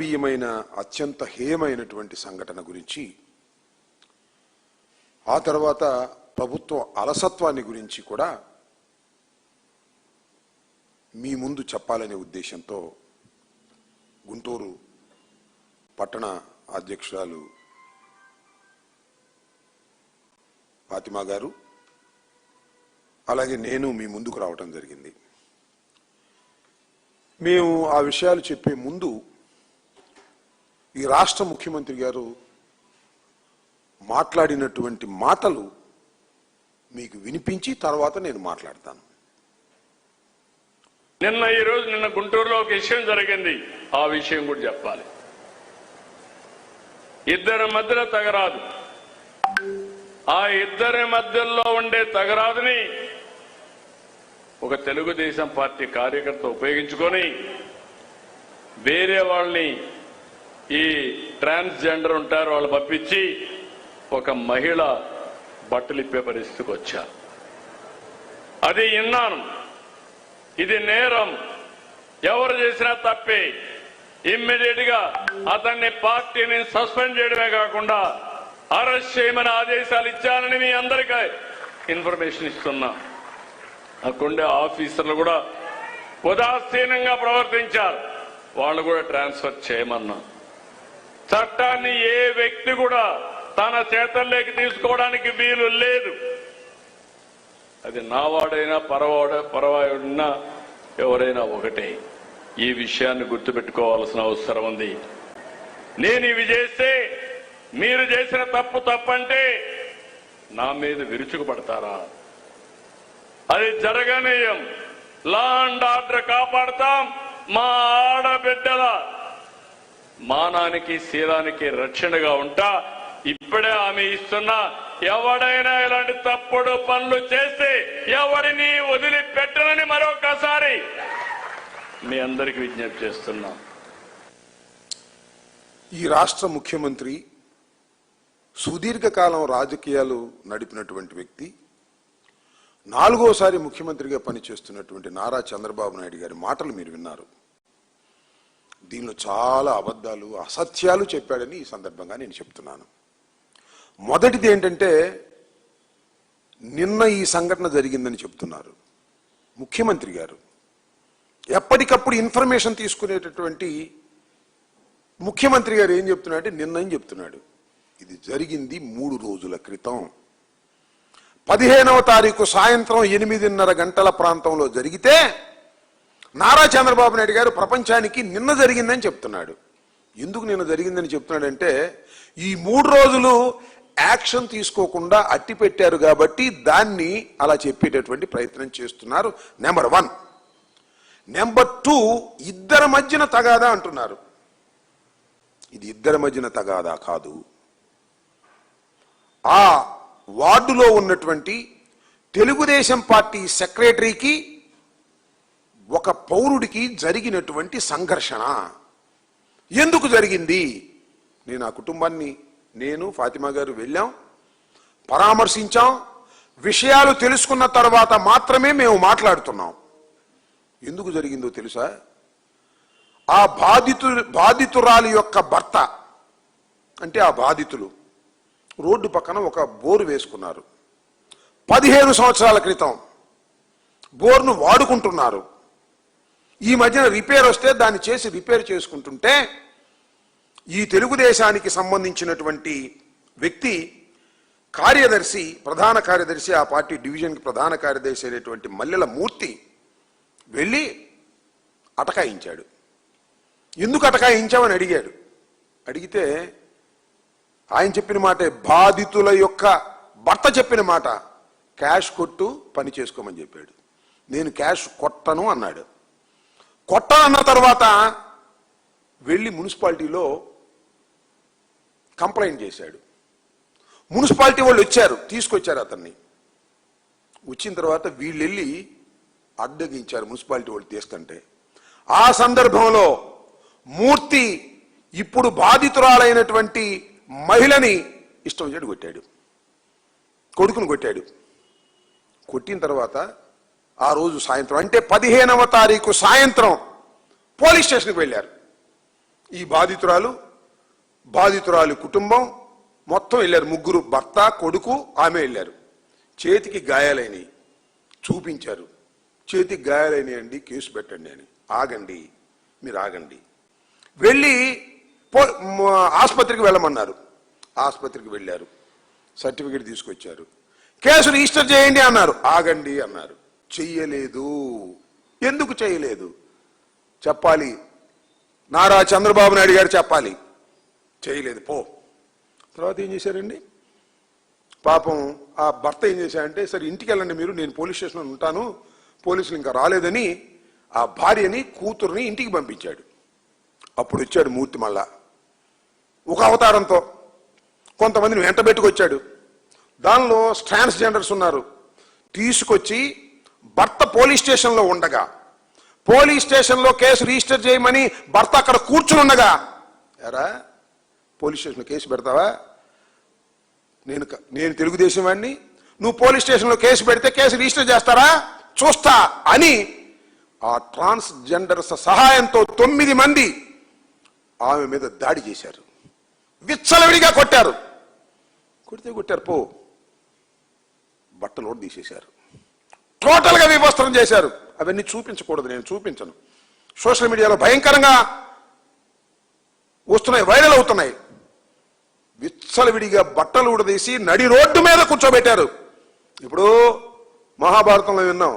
ప్రియమైన అత్యంత హేయమైనటువంటి సంఘటన గురించి ఆ తర్వాత ప్రభుత్వ అలసత్వాన్ని గురించి కూడా మీ ముందు చెప్పాలనే ఉద్దేశంతో గుంటూరు పట్టణ అధ్యక్షురాలు ఫాతిమా గారు అలాగే నేను మీ ముందుకు రావటం జరిగింది. మేము ఆ విషయాలు చెప్పే ముందు ఈ రాష్ట్ర ముఖ్యమంత్రి గారు మాట్లాడినటువంటి మాటలు మీకు వినిపించి తర్వాత నేను మాట్లాడతాను. నిన్న గుంటూరులో ఒక విషయం జరిగింది, ఆ విషయం కూడా చెప్పాలి. ఇద్దరి మధ్యలో తగరాదు, ఆ ఇద్దరి మధ్యలో ఉండే తగరాదుని ఒక తెలుగుదేశం పార్టీ కార్యకర్త ఉపయోగించుకొని వేరే వాళ్ళని ఈ ట్రాన్స్జెండర్ ఉంటారు వాళ్ళు పంపించి ఒక మహిళ బట్టలు ఇప్పే పరిస్థితికి వచ్చారు. అది విన్నాను. ఇది నేరం, ఎవరు చేసినా తప్పే. ఇమ్మీడియట్ గా అతన్ని పార్టీని సస్పెండ్ చేయడమే కాకుండా అరెస్ట్ చేయమని ఆదేశాలు ఇచ్చానని మీ అందరికీ ఇన్ఫర్మేషన్ ఇస్తున్నా. అక్కడుండే ఆఫీసర్లు కూడా ఉదాసీనంగా ప్రవర్తించారు, వాళ్ళు కూడా ట్రాన్స్ఫర్ చేయమన్నా. చట్టాన్ని ఏ వ్యక్తి కూడా తన చేతల్లోకి తీసుకోవడానికి వీలు లేదు. అది నావాడైనా పరవాడైనా ఎవరైనా ఒకటే. ఈ విషయాన్ని గుర్తుపెట్టుకోవాల్సిన అవసరం ఉంది. నేను ఇవి చేస్తే మీరు చేసిన తప్పంటే నా మీద విరుచుకుపడతారా? అది జరగనీయం. Law and order కాపాడతాం. మా ఆడబిడ్డల మానానికి శీలానికి రక్షణగా ఉంటా. ఇప్పుడే ఆమె ఇస్తున్నా, ఎవడైనా ఇలాంటి తప్పుడు పనులు చేస్తే ఎవరిని వదిలిపెట్టనని మరొకసారి మీ అందరికీ విజ్ఞప్తి చేస్తున్నా. ఈ రాష్ట్ర ముఖ్యమంత్రి సుదీర్ఘకాలం రాజకీయాలు నడిపినటువంటి వ్యక్తి, 4వసారి ముఖ్యమంత్రిగా పనిచేస్తున్నటువంటి నారా చంద్రబాబు నాయుడు గారి మాటలు మీరు విన్నారు. దీనిలో చాలా అబద్ధాలు, అసత్యాలు చెప్పాడని ఈ సందర్భంగా నేను చెప్తున్నాను. మొదటిది ఏంటంటే, నిన్న ఈ సంఘటన జరిగిందని చెప్తున్నారు. ముఖ్యమంత్రి గారు ఎప్పటికప్పుడు ఇన్ఫర్మేషన్ తీసుకునేటటువంటి ముఖ్యమంత్రి గారు ఏం చెప్తున్నాడంటే, నిన్న ఏం చెప్తున్నాడు, ఇది జరిగింది 3 రోజుల క్రితం 15వ తారీఖు సాయంత్రం 8:30 గంటల ప్రాంతంలో జరిగితే నారా చంద్రబాబు నాయుడు గారు ప్రపంచానికి నిన్న జరిగిందని చెప్తున్నాడు. ఎందుకు నిన్న జరిగిందని చెప్తున్నాడంటే, ఈ 3 రోజులు యాక్షన్ తీసుకోకుండా అట్టి పెట్టారు కాబట్టి దాన్ని అలా చెప్పేటటువంటి ప్రయత్నం చేస్తున్నారు. నెంబర్ 1. నెంబర్ 2, ఇద్దరి మధ్యన తగాదా అంటున్నారు. ఇది ఇద్దరి మధ్యన తగాదా కాదు. ఆ వార్డులో ఉన్నటువంటి తెలుగుదేశం పార్టీ సెక్రటరీకి ఒక పౌరుడికి జరిగినటువంటి సంఘర్షణ. ఎందుకు జరిగింది? నేను ఆ కుటుంబాన్ని, నేను ఫాతిమా గారు వెళ్ళాం, పరామర్శించాం. విషయాలు తెలుసుకున్న తర్వాత మాత్రమే మేము మాట్లాడుతున్నాం. ఎందుకు జరిగిందో తెలుసా? ఆ బాధితురాలి యొక్క భర్త, అంటే ఆ బాధితులు రోడ్డు పక్కన ఒక బోరు వేసుకున్నారు. 15 సంవత్సరాల క్రితం బోర్ను వాడుకుంటున్నారు. ఈ మధ్యన రిపేర్ వస్తే దాన్ని చేసి రిపేర్ చేసుకుంటుంటే ఈ తెలుగుదేశానికి సంబంధించినటువంటి వ్యక్తి కార్యదర్శి, ప్రధాన కార్యదర్శి, ఆ పార్టీ డివిజన్కి ప్రధాన కార్యదర్శి అయినటువంటి మల్లెల మూర్తి వెళ్ళి అటకాయించాడు. ఎందుకు అటకాయించామని అడిగాడు. అడిగితే ఆయన చెప్పిన మాటే, బాధితుల యొక్క భర్త చెప్పిన మాట, క్యాష్ కొట్టు, పని చేసుకోమని చెప్పాడు. నేను క్యాష్ కొట్టను అన్నాడు. కొట్టనన్న తర్వాత వెళ్ళి మున్సిపాలిటీలో కంప్లైంట్ చేశాడు. మున్సిపాలిటీ వాళ్ళు వచ్చారు, తీసుకొచ్చారు అతన్ని. వచ్చిన తర్వాత వీళ్ళు వెళ్ళి అడ్డగించారు మున్సిపాలిటీ వాళ్ళు తీస్తుంటే. ఆ సందర్భంలో మూర్తి ఇప్పుడు బాధితురాలైనటువంటి మహిళని ఇష్టం వచ్చాడు కొట్టాడు, కొడుకును కొట్టాడు. కొట్టిన తర్వాత ఆ రోజు సాయంత్రం, అంటే 15వ తారీఖు సాయంత్రం పోలీస్ స్టేషన్కి వెళ్ళారు. ఈ బాధితురాలు కుటుంబం మొత్తం వెళ్ళారు. ముగ్గురు, భర్త, కొడుకు, ఆమె వెళ్ళారు. చేతికి గాయాలైనవి చూపించారు. చేతికి గాయాలైనవి అండి, కేసు పెట్టండి అని. ఆగండి, మీరు ఆగండి. వెళ్ళి ఆసుపత్రికి వెళ్ళమన్నారు. ఆసుపత్రికి వెళ్ళారు. సర్టిఫికేట్ తీసుకొచ్చారు. కేసు రిజిస్టర్ చేయండి అన్నారు. ఆగండి అన్నారు. చెయ్యలేదు. ఎందుకు చేయలేదు చెప్పాలి. నారా చంద్రబాబు నాయుడు గారు చెప్పాలి. చేయలేదు. పో. తర్వాత ఏం చేశారండి? పాపం ఆ భర్త ఏం చేశారంటే, సరే ఇంటికి వెళ్ళండి మీరు, నేను పోలీస్ స్టేషన్లో ఉంటాను, పోలీసులు ఇంకా రాలేదని ఆ భార్యని, కూతుర్ని ఇంటికి పంపించాడు. అప్పుడు వచ్చాడు మూర్తి మళ్ళా ఒక అవతారంతో. కొంతమందిని వెంట పెట్టుకొచ్చాడు. దానిలో ట్రాన్స్జెండర్స్ ఉన్నారు. తీసుకొచ్చి భర్త పోలీస్ స్టేషన్లో ఉండగా, పోలీస్ స్టేషన్లో కేసు రిజిస్టర్ చేయమని భర్త అక్కడ కూర్చుని ఉండగా, ఎరా పోలీస్ స్టేషన్లో కేసు పెడతావా? నేను తెలుగుదేశం వాడిని, నువ్వు పోలీస్ స్టేషన్లో కేసు పెడితే కేసు రిజిస్టర్ చేస్తారా? చూస్తా అని ఆ ట్రాన్స్జెండర్స్ సహాయంతో 9 మంది ఆమె మీద దాడి చేశారు. విచ్చలవిడిగా కొట్టారు. కొట్టారు. పో. బట్టలు కూడా తీసేశారు. టోటల్గా వివస్త్రం చేశారు. అవన్నీ చూపించకూడదు, నేను చూపించను. సోషల్ మీడియాలో భయంకరంగా వస్తున్నాయి, వైరల్ అవుతున్నాయి. విచ్చలవిడిగా బట్టలు ఊడదీసి నడి రోడ్డు మీద కూర్చోబెట్టారు. ఇప్పుడు మహాభారతంలో విన్నాం,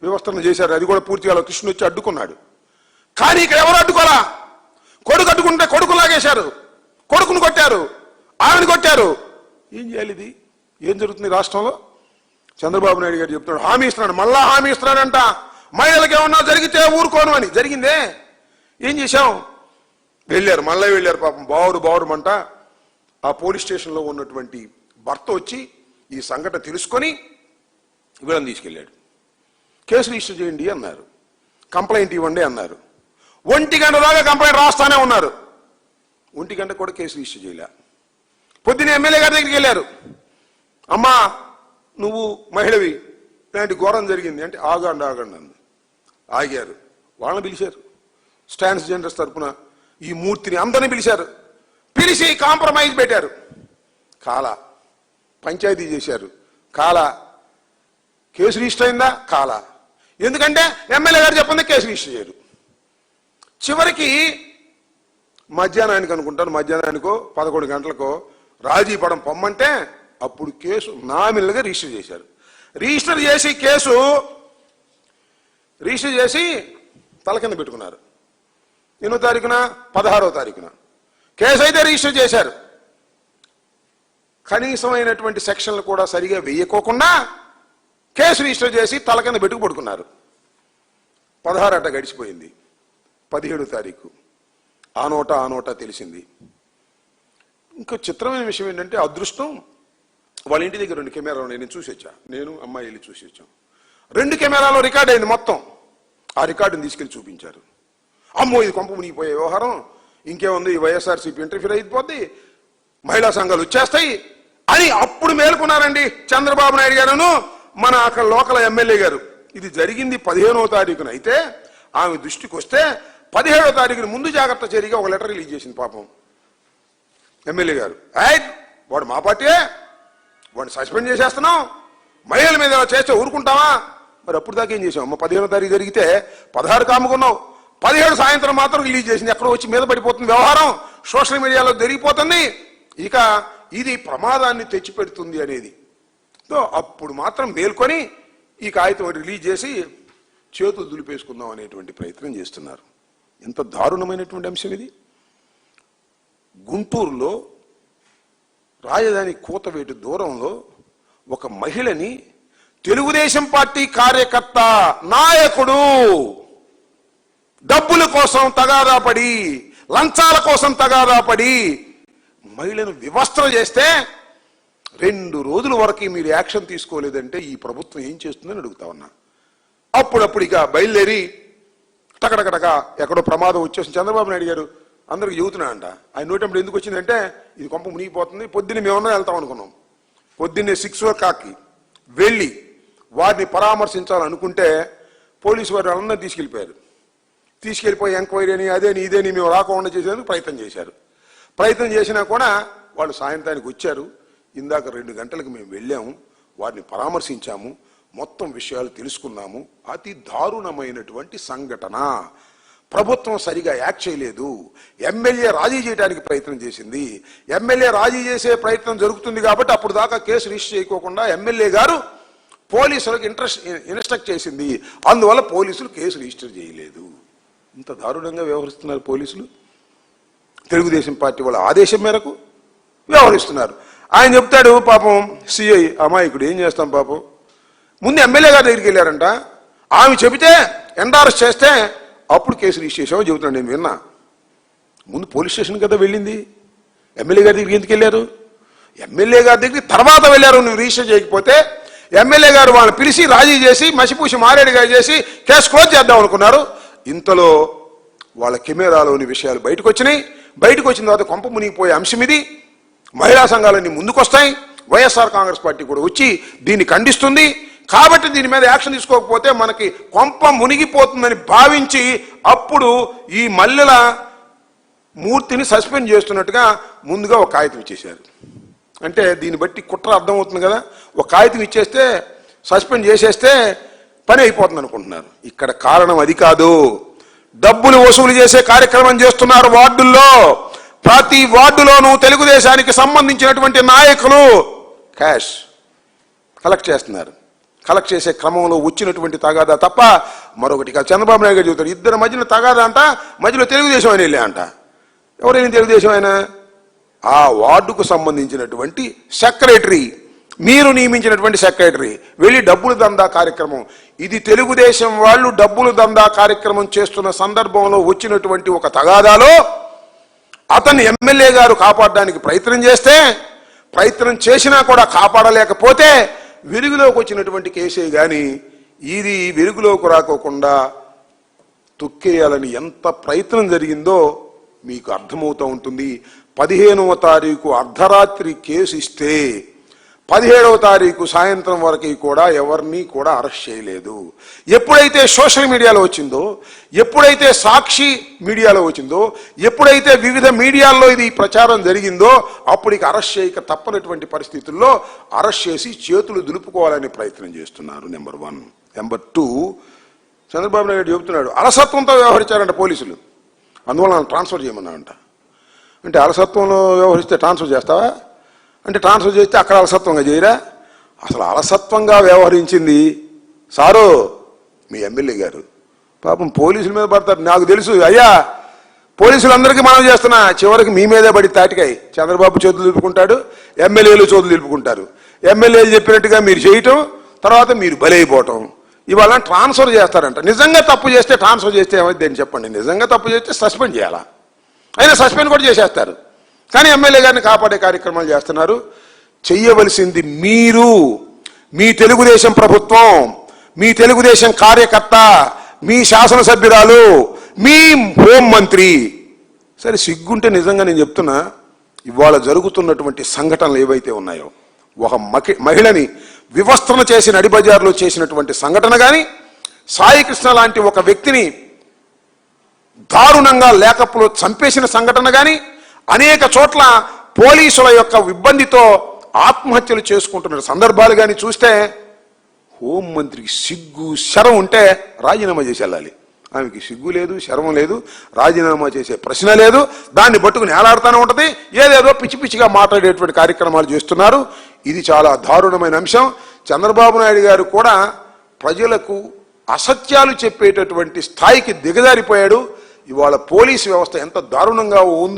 వివస్త్రం చేశారు. అది కూడా పూర్తిగా కృష్ణుడు వచ్చి అడ్డుకున్నాడు. కానీ ఇక్కడ ఎవరు అడ్డుకోలా. కొడుకు అడ్డుకుంటే కొడుకు లాగేశారు, కొడుకును కొట్టారు, ఆమెను కొట్టారు. ఏం చేయాలి? ఇది ఏం జరుగుతుంది రాష్ట్రంలో? చంద్రబాబు నాయుడు గారు చెప్తున్నాడు, హామీ ఇస్తున్నాడు, మళ్ళా హామీ ఇస్తున్నాడంట, మహిళలకు ఏమన్నా జరిగితే ఊరుకోను అని. జరిగిందే. ఏం చేశాం? వెళ్ళారు, మళ్ళీ వెళ్ళారు. పాపం బావురుమంట ఆ పోలీస్ స్టేషన్లో ఉన్నటువంటి భర్త వచ్చి ఈ సంఘటన తెలుసుకొని వీళ్ళని తీసుకెళ్ళాడు. కేసు రిజిస్టర్ చేయండి అన్నారు. కంప్లైంట్ ఇవ్వండి అన్నారు. 1 గంట దాకా కంప్లైంట్ రాస్తానే ఉన్నారు. 1 గంట కూడా కేసు రిజిస్టర్ చేయలే. పొద్దున ఎమ్మెల్యే గారి దగ్గరికి వెళ్ళారు. అమ్మా నువ్వు మహిళవి, ఇలాంటి ఘోరం జరిగింది అంటే ఆగండి అంది. ఆగారు. వాళ్ళని పిలిచారు. ట్రాన్స్జెండర్స్ తరఫున ఈ మూర్తిని అందరినీ పిలిచారు. పిలిచి కాంప్రమైజ్ పెట్టారు. కాలా. పంచాయతీ చేశారు. కాలా. కేసు రిజిస్టర్ అయిందా? కాలా. ఎందుకంటే ఎమ్మెల్యే గారు చెప్పింది కేసు రిజిస్టర్ చేయరు. చివరికి మధ్యాహ్నానికి అనుకుంటాను, మధ్యాహ్నానికో 11 గంటలకో రాజీ పడం పొమ్మంటే అప్పుడు కేసు నామినల్గా రిజిస్టర్ చేశారు. రిజిస్టర్ చేసి తల కింద పెట్టుకున్నారు. 8వ తారీఖున 16వ తారీఖున కేసు అయితే రిజిస్టర్ చేశారు. కనీసమైనటువంటి సెక్షన్లు కూడా సరిగా వేయకోకుండా కేసు రిజిస్టర్ చేసి తల కింద పెట్టుకు పడుకున్నారు. 16 అట్ట గడిచిపోయింది. 17వ తారీఖు ఆ నోటా తెలిసింది. ఇంకో చిత్రమైన విషయం ఏంటంటే, అదృష్టం వాళ్ళ ఇంటి దగ్గర 2 కెమెరాలు నేను చూసి వచ్చా. నేను అమ్మాయి వెళ్ళి చూసి వచ్చాం. 2 కెమెరాలో రికార్డ్ అయింది మొత్తం. ఆ రికార్డుని తీసుకెళ్లి చూపించారు. అమ్మో ఇది కొంప మునిగిపోయే వ్యవహారం, ఇంకేముంది, ఈ వైఎస్ఆర్సీపీ ఇంటర్ఫీర్ అయిపోద్ది, మహిళా సంఘాలు వచ్చేస్తాయి అని అప్పుడు మేలుకున్నారండి చంద్రబాబు నాయుడు గారును మన అక్కడ లోకల్ ఎమ్మెల్యే గారు. ఇది జరిగింది 15వ తారీఖున అయితే ఆమె దృష్టికి వస్తే 17వ తారీఖున ముందు జాగ్రత్త చర్యగా ఒక లెటర్ రిలీజ్ చేసింది పాపం ఎమ్మెల్యే గారు. వాడు మా పార్టీయే, వాడిని సస్పెండ్ చేసేస్తున్నాం, మహిళల మీద చేస్తే ఊరుకుంటావా? మరి అప్పుడు దాకా ఏం చేసాం? 15వ తారీఖు జరిగితే 16 కాముకున్నావు, 17 సాయంత్రం మాత్రం రిలీజ్ చేసింది. ఎక్కడో వచ్చి మీద పడిపోతుంది వ్యవహారం, సోషల్ మీడియాలో జరిగిపోతుంది. ఇక ఇది ప్రమాదాన్ని తెచ్చిపెడుతుంది అనేది అప్పుడు మాత్రం మేల్కొని ఈ కాగితం రిలీజ్ చేసి చేతులు దులిపేసుకుందాం అనేటువంటి ప్రయత్నం చేస్తున్నారు. ఎంత దారుణమైనటువంటి అంశం ఇది. గుంటూరులో రాజధాని కూతవేటు దూరంలో ఒక మహిళని తెలుగుదేశం పార్టీ కార్యకర్త, నాయకుడు డబ్బుల కోసం తగాదా పడి, లంచాల కోసం తగాదా పడి మహిళను వివస్త్ర చేస్తే 2 రోజుల వరకు మీరు యాక్షన్ తీసుకోలేదంటే ఈ ప్రభుత్వం ఏం చేస్తుందని అడుగుతా ఉన్నా. అప్పుడప్పుడు ఇక బయలుదేరి టకటకటక ఎక్కడో ప్రమాదం వచ్చేసి చంద్రబాబు నాయుడు గారు అందరికి చెబుతున్నాడంట. ఆయన నోటప్పుడు ఎందుకు వచ్చిందంటే ఇది కొంప మునిగిపోతుంది, పొద్దున్నే మేమన్నా వెళ్తాం అనుకున్నాం. పొద్దున్నే 6 వెళ్ళి వారిని పరామర్శించాలనుకుంటే పోలీసు వారు అందరినీ తీసుకెళ్ళిపోయారు. తీసుకెళ్లిపోయి ఎంక్వైరీ అని అదేని ఇదేని మేము రాకుండా చేసేందుకు ప్రయత్నం చేశారు. ప్రయత్నం చేసినా కూడా వాళ్ళు సాయంత్రానికి వచ్చారు. ఇందాక 2 గంటలకు మేము వెళ్ళాము, వారిని పరామర్శించాము, మొత్తం విషయాలు తెలుసుకున్నాము. అతి దారుణమైనటువంటి సంఘటన. ప్రభుత్వం సరిగా యాక్ట్ చేయలేదు. ఎమ్మెల్యే రాజీ చేయడానికి ప్రయత్నం చేసింది. ఎమ్మెల్యే రాజీ చేసే ప్రయత్నం జరుగుతుంది కాబట్టి అప్పుడు దాకా కేసు రిజిస్టర్ చేయకోకుండా ఎమ్మెల్యే గారు పోలీసులకు ఇన్స్ట్రక్ట్ చేసింది. అందువల్ల పోలీసులు కేసు రిజిస్టర్ చేయలేదు. ఇంత దారుణంగా వ్యవహరిస్తున్నారు పోలీసులు. తెలుగుదేశం పార్టీ వాళ్ళ ఆదేశం మేరకు వ్యవహరిస్తున్నారు. ఆయన చెప్తాడు, పాపం సిఐ అమాయకుడు, ఏం చేస్తాం పాపం. ముందు ఎమ్మెల్యే గారి దగ్గరికి వెళ్ళారంట. ఆమె చెబితే ఎండార్స్ చేస్తే అప్పుడు కేసు రిజిస్టర్ చేసామో చెబుతున్నాను. నేను విన్నా. ముందు పోలీస్ స్టేషన్ కదా వెళ్ళింది, ఎమ్మెల్యే గారి దగ్గరికి ఎందుకు వెళ్ళారు? ఎమ్మెల్యే గారి దగ్గరికి తర్వాత వెళ్ళారు. నువ్వు రిజిస్టర్ చేయకపోతే ఎమ్మెల్యే గారు వాళ్ళని పిలిచి రాజీ చేసి మసిపూసి మారేడుగా చేసి కేసు క్లోజ్ చేద్దాం అనుకున్నారు. ఇంతలో వాళ్ళ కెమెరాలోని విషయాలు బయటకు వచ్చినాయి. బయటకు వచ్చిన తర్వాత కొంప మునిగిపోయే అంశం ఇది. మహిళా సంఘాలన్నీ ముందుకొస్తాయి. వైఎస్ఆర్ కాంగ్రెస్ పార్టీ కూడా వచ్చి దీన్ని ఖండిస్తుంది. కాబట్టి దీని మీద యాక్షన్ తీసుకోకపోతే మనకి కొంప మునిగిపోతుందని భావించి అప్పుడు ఈ మల్లెల మూర్తిని సస్పెండ్ చేస్తున్నట్టుగా ముందుగా ఒక కాగితం ఇచ్చేశారు. అంటే దీన్ని బట్టి కుట్ర అర్థమవుతుంది కదా. ఒక కాగితం ఇచ్చేస్తే సస్పెండ్ చేసేస్తే పని అయిపోతుంది అనుకుంటున్నారు. ఇక్కడ కారణం అది కాదు. డబ్బులు వసూలు చేసే కార్యక్రమం చేస్తున్నారు వార్డుల్లో. ప్రతి వార్డులోనూ తెలుగుదేశానికి సంబంధించినటువంటి నాయకులు క్యాష్ కలెక్ట్ చేస్తున్నారు. కలెక్ట్ చేసే క్రమంలో వచ్చినటువంటి తగాదా తప్ప మరొకటి కాదు. చంద్రబాబు నాయుడు గారు చెబుతారు, ఇద్దరు మధ్యలో తగాదా అంట, మధ్యలో తెలుగుదేశం ఆయన వెళ్ళా అంట. ఎవరైనా తెలుగుదేశం ఆయన? ఆ వార్డుకు సంబంధించినటువంటి సెక్రటరీ, మీరు నియమించినటువంటి సెక్రటరీ వెళ్ళి డబ్బులు దందా కార్యక్రమం. ఇది తెలుగుదేశం వాళ్ళు డబ్బులు దందా కార్యక్రమం చేస్తున్న సందర్భంలో వచ్చినటువంటి ఒక తగాదాలో అతన్ని ఎమ్మెల్యే గారు కాపాడడానికి ప్రయత్నం చేస్తే, ప్రయత్నం చేసినా కూడా కాపాడలేకపోతే వెలుగులోకి వచ్చినటువంటి కేసే గాని ఇది వెలుగులోకి రాకోకుండా తొక్కేయాలని ఎంత ప్రయత్నం జరిగిందో మీకు అర్థమవుతూ ఉంటుంది. 15వ తారీఖు అర్ధరాత్రి కేసు ఇస్తే 17వ తారీఖు సాయంత్రం వరకు కూడా ఎవరిని కూడా అరెస్ట్ చేయలేదు. ఎప్పుడైతే సోషల్ మీడియాలో వచ్చిందో, ఎప్పుడైతే సాక్షి మీడియాలో వచ్చిందో, ఎప్పుడైతే వివిధ మీడియాల్లో ఇది ప్రచారం జరిగిందో అప్పుడు ఇక అరెస్ట్ చేయక తప్పనటువంటి పరిస్థితుల్లో అరెస్ట్ చేసి చేతులు దులుపుకోవాలనే ప్రయత్నం చేస్తున్నారు. నెంబర్ 1. నెంబర్ 2, చంద్రబాబు నాయుడు చెబుతున్నాడు అలసత్వంతో వ్యవహరించారంట పోలీసులు, అందువల్ల ట్రాన్స్ఫర్ చేయమన్నారంట. అంటే అలసత్వంలో వ్యవహరిస్తే ట్రాన్స్ఫర్ చేస్తావా? అంటే ట్రాన్స్ఫర్ చేస్తే అక్కడ అలసత్వంగా చేయరా? అసలు అలసత్వంగా వ్యవహరించింది సారు మీ ఎమ్మెల్యే గారు. పాపం పోలీసుల మీద పడతారు. నాకు తెలుసు అయ్యా, పోలీసులందరికీ మనం చేస్తున్నా, చివరికి మీ మీదే పడి తాటికాయి. చంద్రబాబు చేతులు నిలుపుకుంటాడు, ఎమ్మెల్యేలు చేతులు నిలుపుకుంటారు. ఎమ్మెల్యేలు చెప్పినట్టుగా మీరు చేయటం, తర్వాత మీరు బలైపోవటం. ఇవాళ ట్రాన్స్ఫర్ చేస్తారంట. నిజంగా తప్పు చేస్తే ట్రాన్స్ఫర్ చేస్తే ఏమైంది అని చెప్పండి. నిజంగా తప్పు చేస్తే సస్పెండ్ చేయాలా? అయినా సస్పెండ్ కూడా చేసేస్తారు. కానీ ఎమ్మెల్యే గారిని కాపాడే కార్యక్రమాలు చేస్తున్నారు. చెయ్యవలసింది మీరు, మీ తెలుగుదేశం ప్రభుత్వం, మీ తెలుగుదేశం కార్యకర్త, మీ శాసనసభ్యురాలు, మీ హోంమంత్రి. సరే సిగ్గుంటే నిజంగా నేను చెప్తున్నా, ఇవాళ జరుగుతున్నటువంటి సంఘటనలు ఏవైతే ఉన్నాయో, ఒక మహిళని వివస్త్రణ చేసి నడిబజార్లో చేసినటువంటి సంఘటన కానీ, సాయి కృష్ణ లాంటి ఒక వ్యక్తిని దారుణంగా లేకప్పులో చంపేసిన సంఘటన కానీ, అనేక చోట్ల పోలీసుల యొక్క ఇబ్బందితో ఆత్మహత్యలు చేసుకుంటున్న సందర్భాలు కానీ చూస్తే హోంమంత్రికి సిగ్గు శరం ఉంటే రాజీనామా చేసి వెళ్ళాలి. ఆమెకి సిగ్గు లేదు, శరం లేదు, రాజీనామా చేసే ప్రశ్న లేదు. దాన్ని పట్టుకుని ఏలాడుతూనే ఉంటుంది. ఏదేదో పిచ్చి పిచ్చిగా మాట్లాడేటువంటి కార్యక్రమాలు చేస్తున్నారు. ఇది చాలా దారుణమైన అంశం. చంద్రబాబు నాయుడు గారు కూడా ప్రజలకు అసత్యాలు చెప్పేటటువంటి స్థాయికి దిగజారిపోయాడు. ఇవాళ పోలీసు వ్యవస్థ ఎంత దారుణంగా ఉందో